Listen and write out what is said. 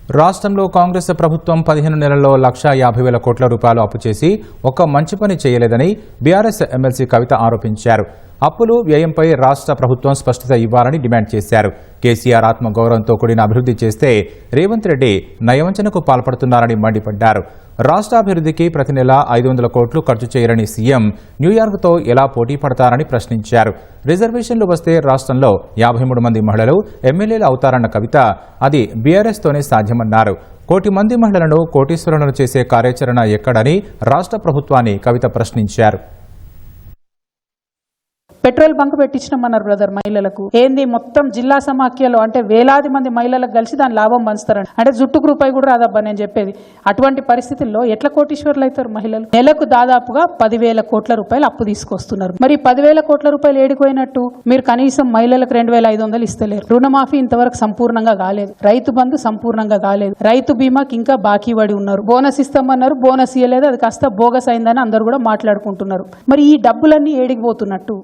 రాష్ట్రంలో కాంగ్రెస్ ప్రభుత్వం 15 నెలల్లో 1,50,000 కోట్ల రూపాయలు అప్పు చేసి ఒక్క మంచి పని చేయలేదని బీఆర్ఎస్ ఎమ్మెల్సీ కవిత ఆరోపించారు. అప్పులు వ్యయంపై రాష్ట్ర ప్రభుత్వం స్పష్టత ఇవ్వాలని డిమాండ్ చేశారు. కేసీఆర్ ఆత్మగౌరవంతో కూడిన అభివృద్ధి చేస్తే రేవంత్ రెడ్డి నయవంచనకు పాల్పడుతున్నారని మండిపడ్డారు. రాష్ట్రాభివృద్ధికి ప్రతి నెల 500 కోట్లు ఖర్చు చేయరని సీఎం న్యూయార్క్తో ఎలా పోటీ పడతారని ప్రశ్నించారు. రిజర్వేషన్లు వస్తే రాష్ట్రంలో 53 మంది మహిళలు ఎమ్మెల్యేలు అవుతారన్న కవిత అది బీఆర్ఎస్తోనే సాధ్యమన్నారు. 1 కోటి మంది మహిళలను కోటీశ్వరులను చేసే కార్యాచరణ ఎక్కడని రాష్ట్ర ప్రభుత్వాన్ని కవిత ప్రశ్నించారు. పెట్రోల్ బంక్ పెట్టించినామన్నారు బ్రదర్ మహిళలకు. ఏంది మొత్తం జిల్లా సమాఖ్యలో అంటే వేలాది మంది మహిళలకు కలిసి దాని లాభం పంచుతారని అంటే జుట్టుకు రూపాయి కూడా రాదబ్బా నేను చెప్పేది. అటువంటి పరిస్థితుల్లో ఎట్లా కోటీశ్వర్లు అవుతారు మహిళలు? నెలకు దాదాపుగా 10,000 కోట్ల రూపాయలు అప్పు తీసుకొస్తున్నారు. మరి 10,000 కోట్ల రూపాయలు ఏడిపోయినట్టు? మీరు కనీసం మహిళలకు 2,500 ఇస్తలేరు. రుణమాఫీ ఇంతవరకు సంపూర్ణంగా కాలేదు. రైతు బంధు సంపూర్ణంగా కాలేదు. రైతు బీమాకి ఇంకా బాకీ పడి ఉన్నారు. బోనస్ ఇస్తామన్నారు, బోనస్ ఇవ్వలేదు. అది కాస్త బోగస్ అయిందని అందరూ కూడా మాట్లాడుకుంటున్నారు. మరి ఈ డబ్బులన్నీ ఏడిగిపోతున్నట్టు?